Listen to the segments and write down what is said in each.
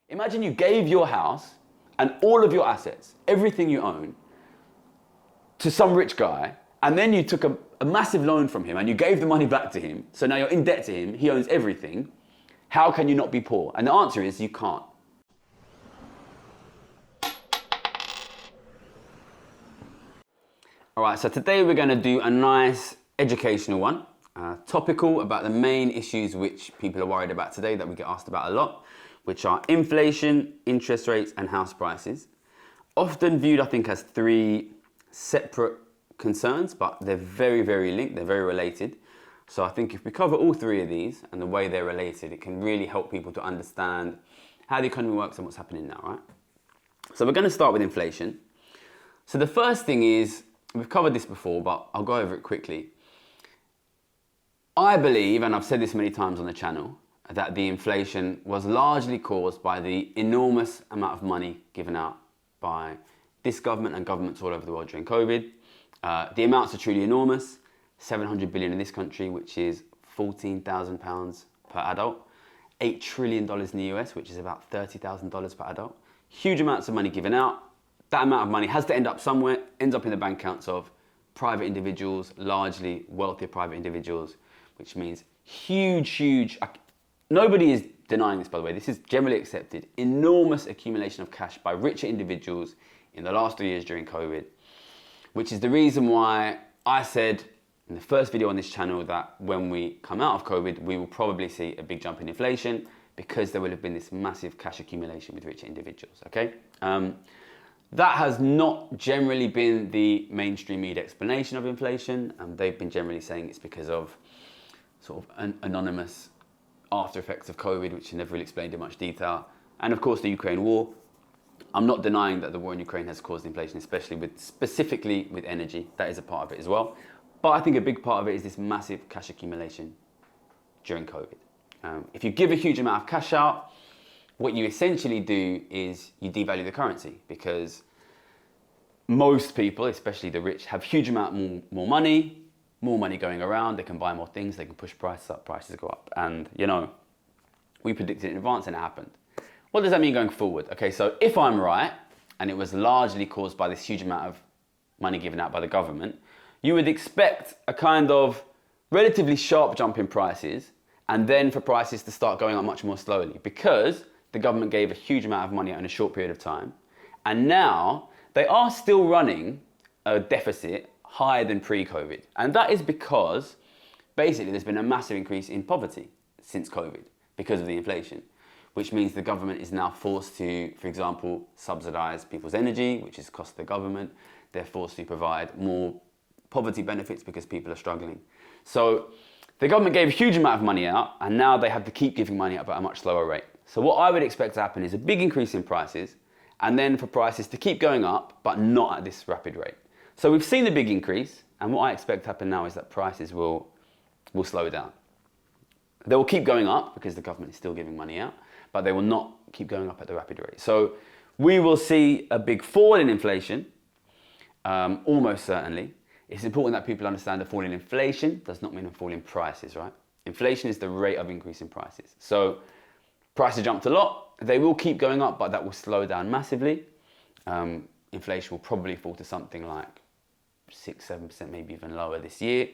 Imagine you gave your house and all of your assets, everything you own, to some rich guy, and then you took a massive loan from him and you gave the money back to him. So now you're in debt to him, he owns everything. How can you not be poor? And the answer is you can't. All right, so today we're going to do a nice educational one, topical about the main issues which people are worried about today that we get asked about a lot, which are inflation, interest rates, and house prices. Often viewed, I think, as three separate concerns, but they're very, very linked, they're very related. So I think if we cover all three of these and the way they're related, it can really help people to understand how the economy works and what's happening now, right? So we're going to start with inflation. So the first thing is, we've covered this before, but I'll go over it quickly. I believe, and I've said this many times on the channel, that the inflation was largely caused by the enormous amount of money given out by this government and governments all over the world during COVID. The amounts are truly enormous. 700 billion in this country, which is £14,000 per adult. $8 trillion in the US, which is about $30,000 per adult. Huge amounts of money given out. That amount of money has to end up somewhere, ends up in the bank accounts of private individuals, largely wealthier private individuals, which means huge, nobody is denying this, by the way, this is generally accepted, enormous accumulation of cash by richer individuals in the last 3 years during COVID, which is the reason why I said in the first video on this channel that when we come out of COVID, we will probably see a big jump in inflation because there will have been this massive cash accumulation with richer individuals, okay? That has not generally been the mainstream media explanation of inflation, and they've been generally saying it's because of sort of an anonymous after effects of COVID, which are never really explained in much detail. And of course, the Ukraine war. I'm not denying that the war in Ukraine has caused inflation, specifically with energy. That is a part of it as well. But I think a big part of it is this massive cash accumulation during COVID. If you give a huge amount of cash out, what you essentially do is you devalue the currency, because most people, especially the rich, have huge amount more money going around. They can buy more things, they can push prices up, prices go up. And, you know, we predicted in advance and it happened. What does that mean going forward? Okay, so if I'm right, and it was largely caused by this huge amount of money given out by the government, you would expect a kind of relatively sharp jump in prices, and then for prices to start going up much more slowly, because the government gave a huge amount of money out in a short period of time. And now they are still running a deficit higher than pre-COVID. And that is because basically there's been a massive increase in poverty since COVID because of the inflation, which means the government is now forced to, for example, subsidize people's energy, which is cost the government. They're forced to provide more poverty benefits because people are struggling. So the government gave a huge amount of money out, and now they have to keep giving money out at a much slower rate. So what I would expect to happen is a big increase in prices, and then for prices to keep going up, but not at this rapid rate. So we've seen the big increase, and what I expect to happen now is that prices will slow down. They will keep going up because the government is still giving money out, but they will not keep going up at the rapid rate. So we will see a big fall in inflation, almost certainly. It's important that people understand the fall in inflation does not mean a fall in prices, right? Inflation is the rate of increase in prices. So prices jumped a lot, they will keep going up, but that will slow down massively. Inflation will probably fall to something like 6-7%, maybe even lower this year.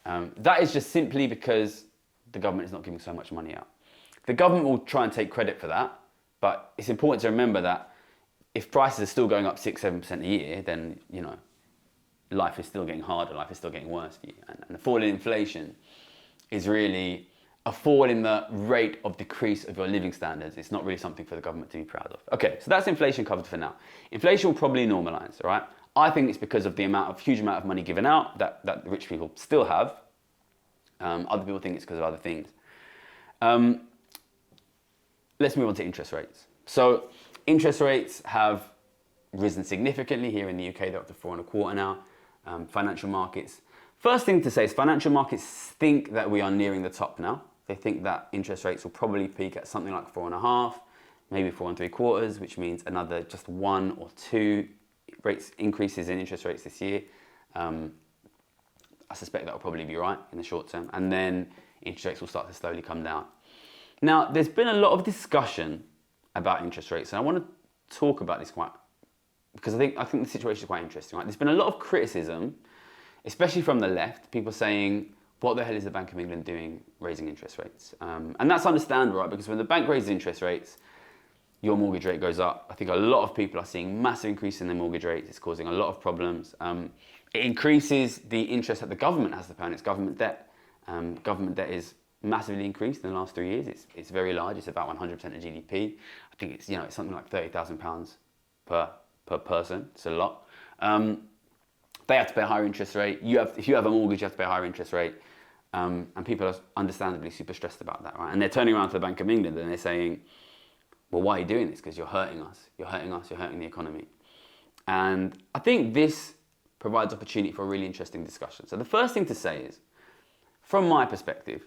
That is just simply because the government is not giving so much money out. The government will try and take credit for that, but it's important to remember that if prices are still going up 6-7% a year, then, you know, life is still getting harder, life is still getting worse for you. And the fall in inflation is really a fall in the rate of decrease of your living standards. It's not really something for the government to be proud of. Okay, so that's inflation covered for now. Inflation will probably normalize, all right? I think it's because of the huge amount of money given out that rich people still have. Other people think it's because of other things. Let's move on to interest rates. So interest rates have risen significantly here in the UK. They're up to 4.25% now. Financial markets. First thing to say is financial markets think that we are nearing the top now. They think that interest rates will probably peak at something like 4.5%, maybe 4.75%, which means another just 1 or 2 increases in interest rates this year. I suspect that will probably be right in the short term, and then interest rates will start to slowly come down. Now, there's been a lot of discussion about interest rates. And I want to talk about this because I think the situation is quite interesting. Right? There's been a lot of criticism, especially from the left, people saying, what the hell is the Bank of England doing raising interest rates? And that's understandable, right? Because when the bank raises interest rates, your mortgage rate goes up. I think a lot of people are seeing massive increase in their mortgage rates. It's causing a lot of problems. It increases the interest that the government has to pay on its government debt. Government debt is massively increased in the last 3 years. It's very large. It's about 100% of GDP. I think it's it's something like £30,000 per person. It's a lot. They have to pay a higher interest rate. If you have a mortgage, you have to pay a higher interest rate. And people are understandably super stressed about that, right? And they're turning around to the Bank of England and they're saying, well, why are you doing this? Because you're hurting us. You're hurting us. You're hurting the economy. And I think this provides opportunity for a really interesting discussion. So the first thing to say is, from my perspective,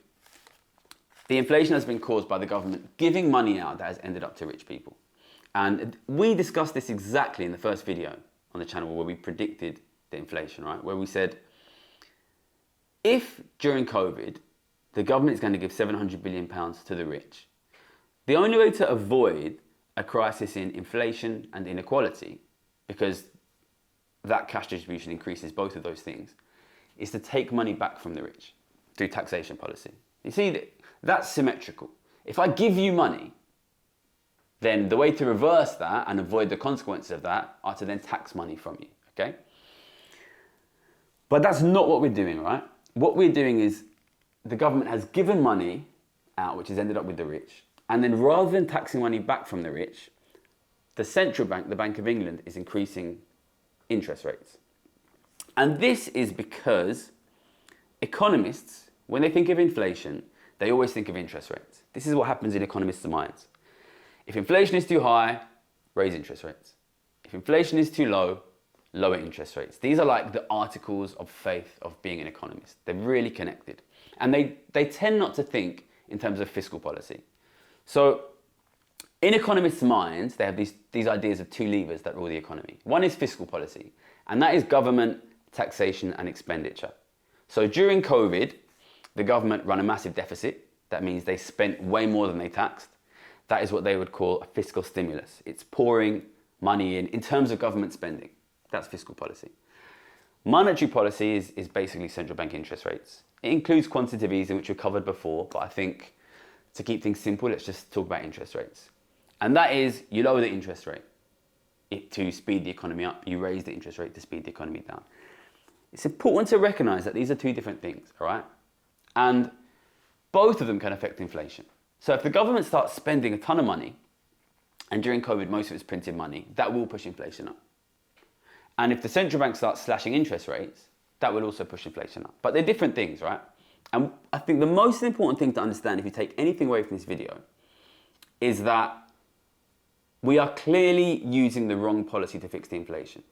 the inflation has been caused by the government giving money out that has ended up to rich people. And we discussed this exactly in the first video on the channel where we predicted the inflation, right? Where we said, if during COVID, the government is going to give £700 billion to the rich, the only way to avoid a crisis in inflation and inequality, because that cash distribution increases both of those things, is to take money back from the rich through taxation policy. You see, that's symmetrical. If I give you money, then the way to reverse that and avoid the consequences of that are to then tax money from you, okay? But that's not what we're doing, right? What we're doing is the government has given money out, which has ended up with the rich, and then rather than taxing money back from the rich, the central bank, the Bank of England, is increasing interest rates. And this is because economists, when they think of inflation, they always think of interest rates. This is what happens in economists' minds. If inflation is too high, raise interest rates. If inflation is too low, lower interest rates. These are like the articles of faith of being an economist. They're really connected. And they tend not to think in terms of fiscal policy. So in economists' minds, they have these ideas of two levers that rule the economy. One is fiscal policy, and that is government, taxation, and expenditure. So during COVID, the government ran a massive deficit. That means they spent way more than they taxed. That is what they would call a fiscal stimulus. It's pouring money in terms of government spending. That's fiscal policy. Monetary policy is basically central bank interest rates. It includes quantitative easing, which we covered before, but I think to keep things simple, let's just talk about interest rates. And that is, you lower the interest rate to speed the economy up. You raise the interest rate to speed the economy down. It's important to recognize that these are two different things, all right? And both of them can affect inflation. So if the government starts spending a ton of money, and during COVID, most of it's printed money, that will push inflation up. And if the central bank starts slashing interest rates, that will also push inflation up. But they're different things, right? And I think the most important thing to understand, if you take anything away from this video, is that we are clearly using the wrong policy to fix the inflation.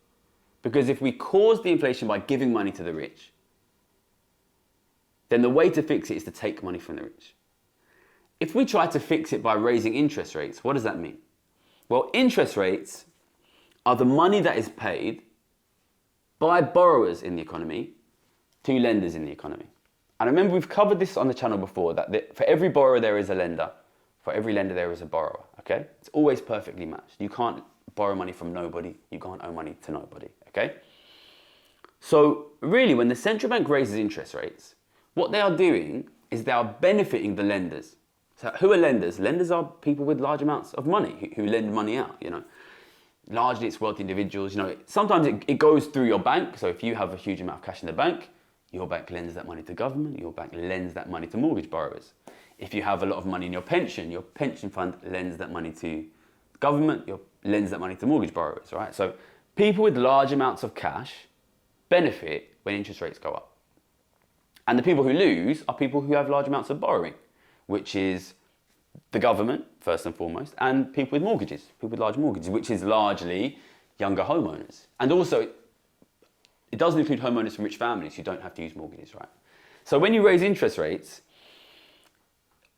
Because if we cause the inflation by giving money to the rich, then the way to fix it is to take money from the rich. If we try to fix it by raising interest rates, what does that mean? Well, interest rates are the money that is paid by borrowers in the economy to lenders in the economy. And remember, we've covered this on the channel before, that for every borrower there is a lender. For every lender there is a borrower, okay? It's always perfectly matched. You can't borrow money from nobody. You can't owe money to nobody, okay? So really, when the central bank raises interest rates, what they are doing is they are benefiting the lenders. So who are lenders? Lenders are people with large amounts of money who lend money out, you know. Largely it's wealthy individuals, you know. Sometimes it goes through your bank. So if you have a huge amount of cash in the bank, your bank lends that money to government, your bank lends that money to mortgage borrowers. If you have a lot of money in your pension fund lends that money to government, lends that money to mortgage borrowers, right? So people with large amounts of cash benefit when interest rates go up. And the people who lose are people who have large amounts of borrowing, which is the government, first and foremost, and people with mortgages, people with large mortgages, which is largely younger homeowners. And also, it doesn't include homeowners from rich families who don't have to use mortgages, right? So when you raise interest rates,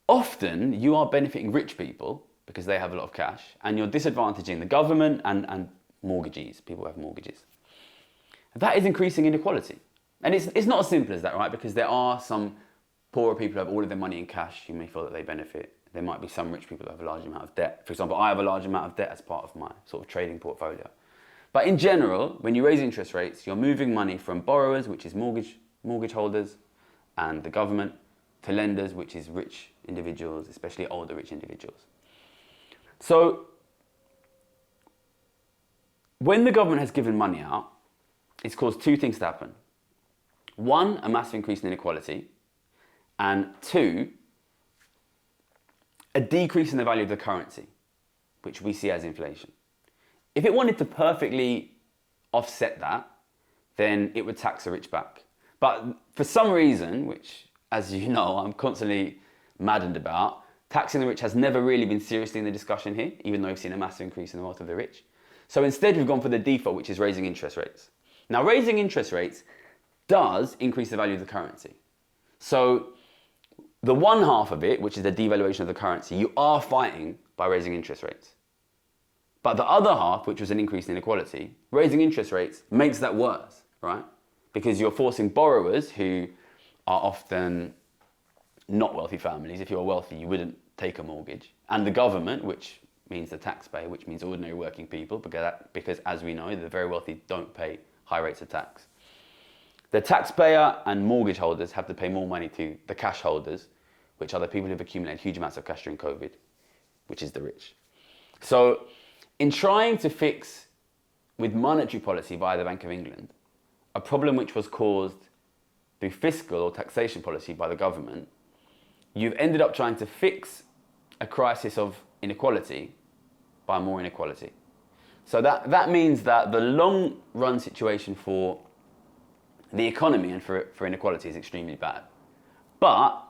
often you are benefiting rich people because they have a lot of cash, and you're disadvantaging the government and mortgagees, people who have mortgages. That is increasing inequality. And it's not as simple as that, right? Because there are some poorer people who have all of their money in cash. You may feel that they benefit. there might be some rich people that have a large amount of debt. For example, I have a large amount of debt as part of my sort of trading portfolio. But in general, when you raise interest rates, you're moving money from borrowers, which is mortgage holders, and the government, to lenders, which is rich individuals, especially older rich individuals. So when the government has given money out, it's caused two things to happen. One, a massive increase in inequality, and two, a decrease in the value of the currency, which we see as inflation. If it wanted to perfectly offset that, then it would tax the rich back. But for some reason, which, as you know, I'm constantly maddened about, taxing the rich has never really been seriously in the discussion here, even though we've seen a massive increase in the wealth of the rich. So instead, we've gone for the default, which is raising interest rates. Now, raising interest rates does increase the value of the currency. So the one half of it, which is the devaluation of the currency, you are fighting by raising interest rates. But the other half, which was an increase in inequality, raising interest rates makes that worse, right? Because you're forcing borrowers who are often not wealthy families. If you're wealthy, you wouldn't take a mortgage. And the government, which means the taxpayer, which means ordinary working people, because as we know, the very wealthy don't pay high rates of tax. The taxpayer and mortgage holders have to pay more money to the cash holders, which are the people who've accumulated huge amounts of cash during COVID, which is the rich. So in trying to fix, with monetary policy via the Bank of England, a problem which was caused through fiscal or taxation policy by the government, you've ended up trying to fix a crisis of inequality by more inequality. So that means that the long run situation for the economy and for inequality is extremely bad. But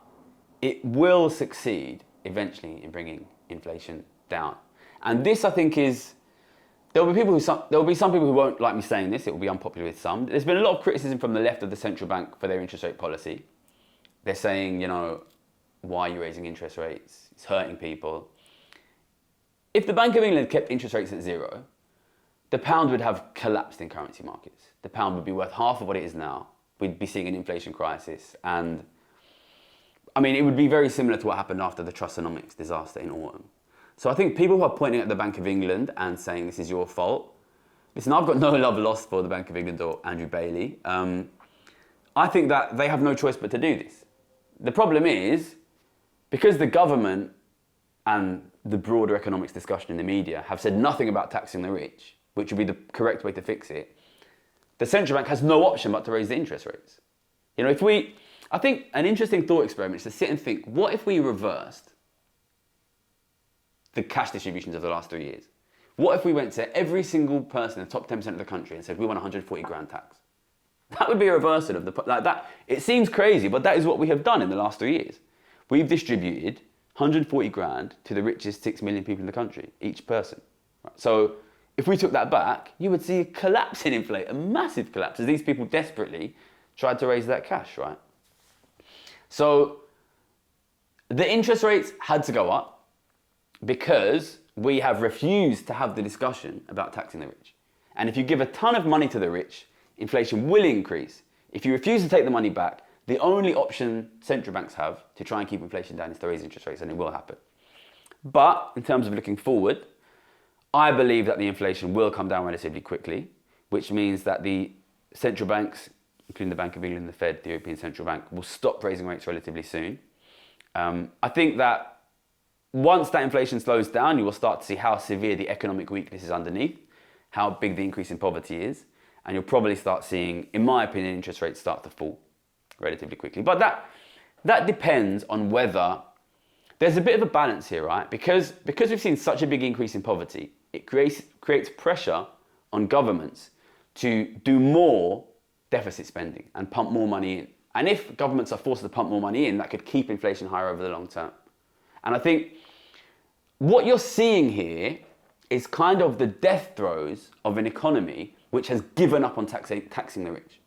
it will succeed eventually in bringing inflation down. And this, I think, there will be some people who won't like me saying this. It will be unpopular with some. There's been a lot of criticism from the left of the central bank for their interest rate policy. They're saying, why are you raising interest rates? It's hurting people. If the Bank of England kept interest rates at zero, the pound would have collapsed in currency markets. The pound would be worth half of what it is now. We'd be seeing an inflation crisis. And it would be very similar to what happened after the Trustonomics disaster in autumn. So I think people who are pointing at the Bank of England and saying this is your fault, listen, I've got no love lost for the Bank of England or Andrew Bailey. I think that they have no choice but to do this. The problem is, because the government and the broader economics discussion in the media have said nothing about taxing the rich, which would be the correct way to fix it, the central bank has no option but to raise the interest rates. I think an interesting thought experiment is to sit and think, what if we reversed the cash distributions of the last 3 years? What if we went to every single person in the top 10% of the country and said, we want 140 grand tax? That would be a reversal of that. It seems crazy, but that is what we have done in the last 3 years. We've distributed 140 grand to the richest 6 million people in the country, each person. Right? So if we took that back, you would see a collapse in inflation, a massive collapse, as these people desperately tried to raise that cash, right? So the interest rates had to go up because we have refused to have the discussion about taxing the rich. And if you give a ton of money to the rich, inflation will increase. If you refuse to take the money back, the only option central banks have to try and keep inflation down is to raise interest rates, and it will happen. But in terms of looking forward, I believe that the inflation will come down relatively quickly, which means that the central banks, including the Bank of England, the Fed, the European Central Bank, will stop raising rates relatively soon. I think that once that inflation slows down, you will start to see how severe the economic weakness is underneath, how big the increase in poverty is, and you'll probably start seeing, in my opinion, interest rates start to fall relatively quickly. But that depends on whether there's a bit of a balance here, right? Because we've seen such a big increase in poverty, it creates pressure on governments to do more deficit spending and pump more money in. And if governments are forced to pump more money in, that could keep inflation higher over the long term. And I think what you're seeing here is kind of the death throes of an economy which has given up on taxing the rich.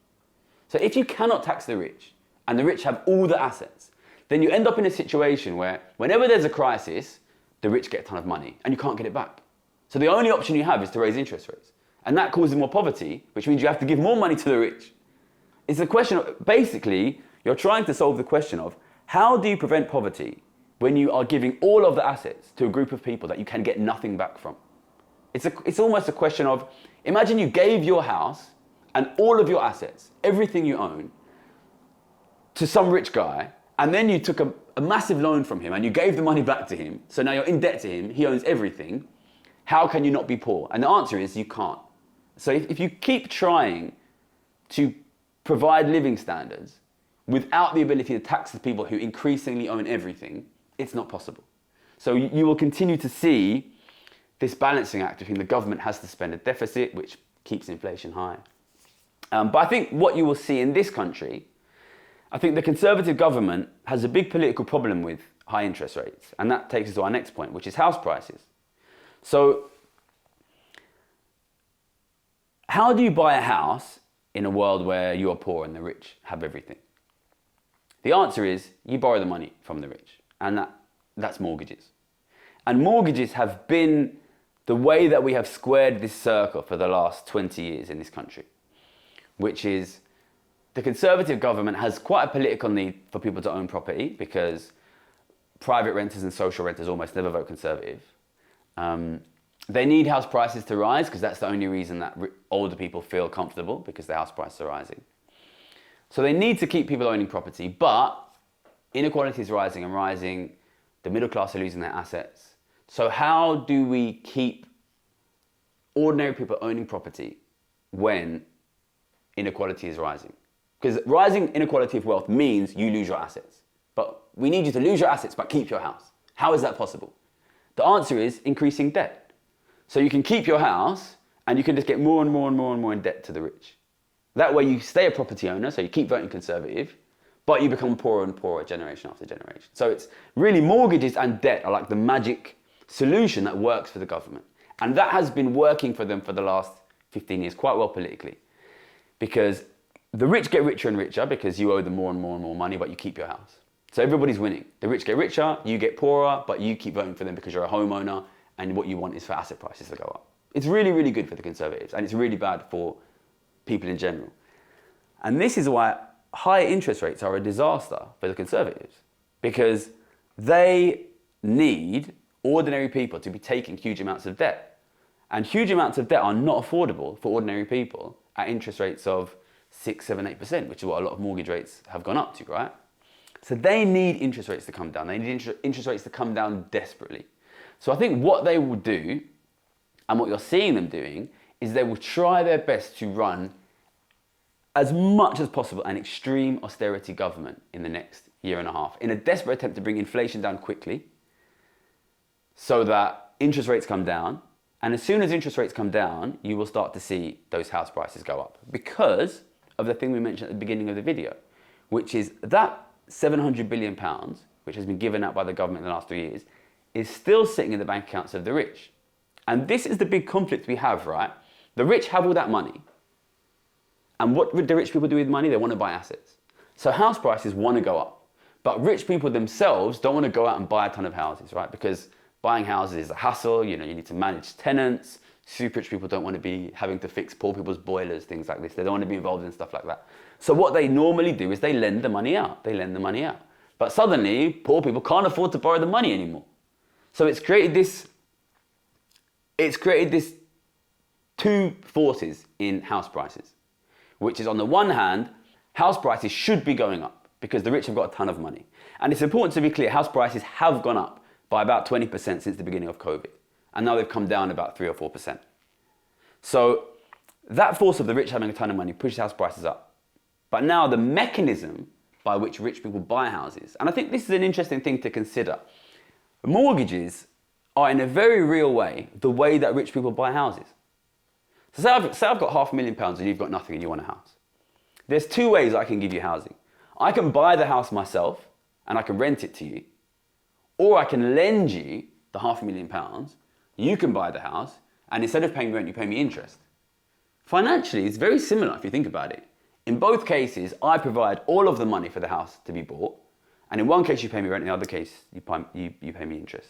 So if you cannot tax the rich, and the rich have all the assets, then you end up in a situation where whenever there's a crisis, the rich get a ton of money, and you can't get it back. So the only option you have is to raise interest rates. And that causes more poverty, which means you have to give more money to the rich. It's a question of, basically, you're trying to solve the question of, how do you prevent poverty when you are giving all of the assets to a group of people that you can get nothing back from. It's almost a question of, imagine you gave your house and all of your assets, everything you own, to some rich guy, and then you took a massive loan from him and you gave the money back to him, so now you're in debt to him, he owns everything. How can you not be poor? And the answer is you can't. So if you keep trying to provide living standards without the ability to tax the people who increasingly own everything, it's not possible. So you will continue to see this balancing act between the government has to spend a deficit, which keeps inflation high. But I think what you will see in this country, I think the Conservative government has a big political problem with high interest rates. And that takes us to our next point, which is house prices. So how do you buy a house in a world where you are poor and the rich have everything? The answer is you borrow the money from the rich, and that's mortgages. And mortgages have been the way that we have squared this circle for the last 20 years in this country, which is the Conservative government has quite a political need for people to own property because private renters and social renters almost never vote Conservative. They need house prices to rise because that's the only reason that older people feel comfortable, because their house prices are rising. So they need to keep people owning property, but inequality is rising and rising. The middle class are losing their assets. So how do we keep ordinary people owning property when inequality is rising? Because rising inequality of wealth means you lose your assets. But we need you to lose your assets but keep your house. How is that possible? The answer is increasing debt. So you can keep your house and you can just get more and more and more and more in debt to the rich. That way you stay a property owner, so you keep voting Conservative, but you become poorer and poorer generation after generation. So it's really mortgages and debt are like the magic solution that works for the government. And that has been working for them for the last 15 years quite well politically. Because the rich get richer and richer because you owe them more and more and more money, but you keep your house. So everybody's winning. The rich get richer, you get poorer, but you keep voting for them because you're a homeowner and what you want is for asset prices to go up. It's really, really good for the Conservatives and it's really bad for people in general. And this is why high interest rates are a disaster for the Conservatives, because they need ordinary people to be taking huge amounts of debt. And huge amounts of debt are not affordable for ordinary people at interest rates of 6, 7, 8%, which is what a lot of mortgage rates have gone up to, right? So they need interest rates to come down. They need interest rates to come down desperately. So I think what they will do, and what you're seeing them doing, is they will try their best to run as much as possible an extreme austerity government in the next year and a half in a desperate attempt to bring inflation down quickly so that interest rates come down. And as soon as interest rates come down, you will start to see those house prices go up because of the thing we mentioned at the beginning of the video, which is that £700 billion, which has been given out by the government in the last 3 years, is still sitting in the bank accounts of the rich. And this is the big conflict we have, right? The rich have all that money. And what would the rich people do with money? They want to buy assets. So house prices want to go up. But rich people themselves don't want to go out and buy a ton of houses, right? Because buying houses is a hassle. You need to manage tenants. Super rich people don't want to be having to fix poor people's boilers, things like this. They don't want to be involved in stuff like that. So what they normally do is they lend the money out. They lend the money out. But suddenly, poor people can't afford to borrow the money anymore. So it's created this two forces in house prices, which is on the one hand, house prices should be going up because the rich have got a ton of money. And it's important to be clear, house prices have gone up by about 20% since the beginning of COVID. And now they've come down about 3 or 4%. So that force of the rich having a ton of money pushes house prices up. But now the mechanism by which rich people buy houses, and I think this is an interesting thing to consider. Mortgages are in a very real way the way that rich people buy houses. So say I've got £500,000 and you've got nothing and you want a house. There's two ways I can give you housing. I can buy the house myself and I can rent it to you, or I can lend you the £500,000, you can buy the house, and instead of paying rent, you pay me interest. Financially, it's very similar if you think about it. In both cases, I provide all of the money for the house to be bought, and in one case you pay me rent, in the other case you pay me interest.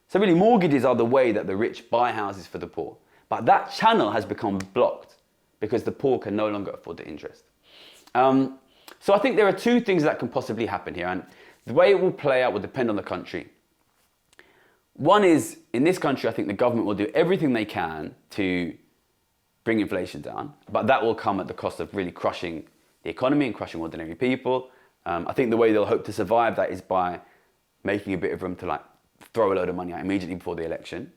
So really, mortgages are the way that the rich buy houses for the poor. But that channel has become blocked because the poor can no longer afford the interest. So I think there are two things that can possibly happen here. And The way it will play out will depend on the country. One is, in this country, I think the government will do everything they can to bring inflation down, but that will come at the cost of really crushing the economy and crushing ordinary people. I think the way they'll hope to survive that is by making a bit of room to like throw a load of money out immediately before the election.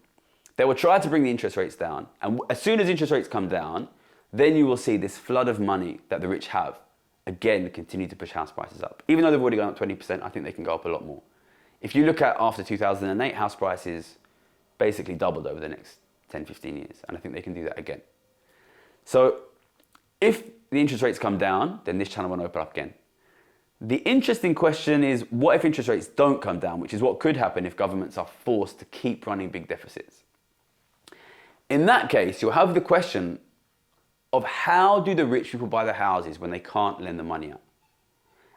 They will try to bring the interest rates down, and as soon as interest rates come down, then you will see this flood of money that the rich have again continue to push house prices up. Even though they've already gone up 20%, I think they can go up a lot more. If you look at after 2008, house prices basically doubled over the next 10, 15 years, and I think they can do that again. So if the interest rates come down, then this channel will open up again. The interesting question is, what if interest rates don't come down, which is what could happen if governments are forced to keep running big deficits? In that case, you'll have the question of how do the rich people buy the houses when they can't lend the money out?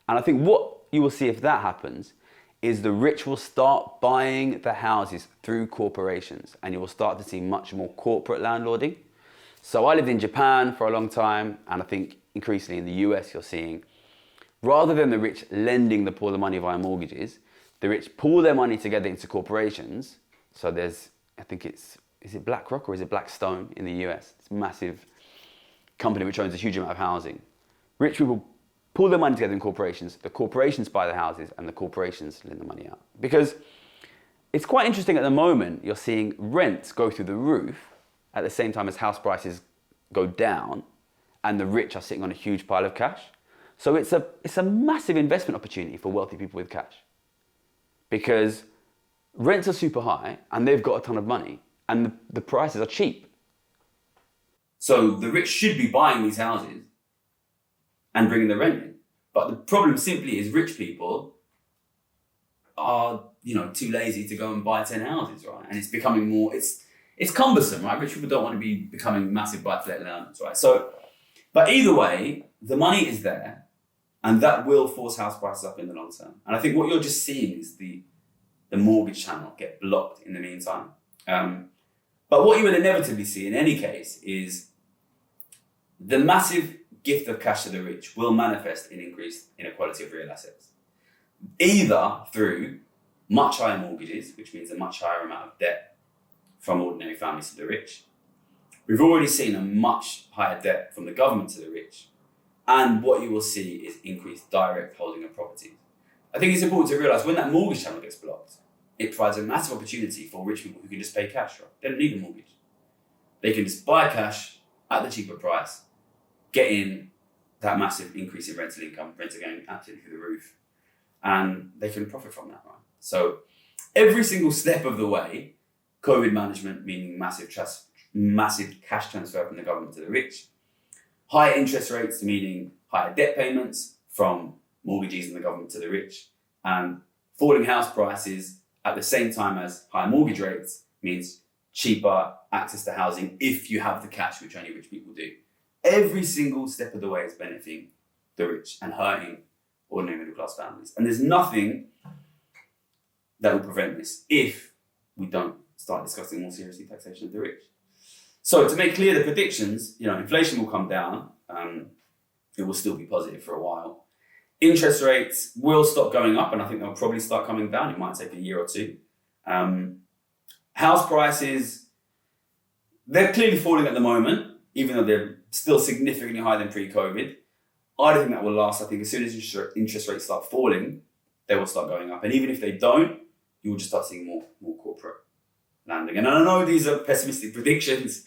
And I think what you will see if that happens is the rich will start buying the houses through corporations, and you will start to see much more corporate landlording. So I lived in Japan for a long time, and I think increasingly in the US you're seeing, rather than the rich lending the poor the money via mortgages, the rich pool their money together into corporations. So there's, I think is it BlackRock or is it Blackstone in the US? It's a massive company which owns a huge amount of housing. Rich people pull their money together in corporations, the corporations buy the houses, and the corporations lend the money out. Because it's quite interesting at the moment, you're seeing rents go through the roof at the same time as house prices go down, and the rich are sitting on a huge pile of cash. So it's a massive investment opportunity for wealthy people with cash. Because rents are super high, and they've got a ton of money, and the prices are cheap. So the rich should be buying these houses and bringing the rent in. But the problem simply is rich people are, too lazy to go and buy 10 houses, right? And it's becoming more, it's cumbersome, right? Rich people don't want to be becoming massive buy-to-let landlords, right? So, but either way, the money is there, and that will force house prices up in the long term. And I think what you're just seeing is the mortgage channel get blocked in the meantime. But what you will inevitably see in any case is the massive gift of cash to the rich will manifest in increased inequality of real assets. Either through much higher mortgages, which means a much higher amount of debt from ordinary families to the rich. We've already seen a much higher debt from the government to the rich. And what you will see is increased direct holding of properties. I think it's important to realise when that mortgage channel gets blocked, it provides a massive opportunity for rich people who can just pay cash, right? They don't need a mortgage. They can just buy cash at the cheaper price, get in that massive increase in rental income, rents are going absolutely through the roof, and they can profit from that, right? So every single step of the way, COVID management, meaning massive cash transfer from the government to the rich, higher interest rates, meaning higher debt payments from mortgagees and the government to the rich, and falling house prices at the same time as higher mortgage rates means cheaper access to housing if you have the cash, which only rich people do. Every single step of the way is benefiting the rich and hurting ordinary middle class families. And there's nothing that will prevent this if we don't start discussing more seriously taxation of the rich. So to make clear the predictions, inflation will come down. It will still be positive for a while. Interest rates will stop going up, and I think they'll probably start coming down. It might take a year or two. House prices, they're clearly falling at the moment, even though they're still significantly higher than pre-COVID. I don't think that will last. I think as soon as interest rates start falling, they will start going up. And even if they don't, you will just start seeing more corporate landing. And I know these are pessimistic predictions.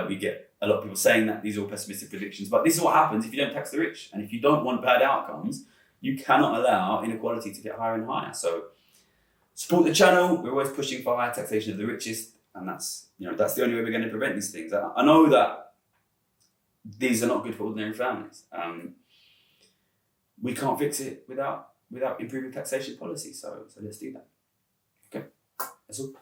We get a lot of people saying that these are all pessimistic predictions, but this is what happens if you don't tax the rich. And if you don't want bad outcomes, you cannot allow inequality to get higher and higher. So support the channel. We're always pushing for higher taxation of the richest. And that's the only way we're going to prevent these things. I know that these are not good for ordinary families. We can't fix it without improving taxation policy. So let's do that. Okay, that's all.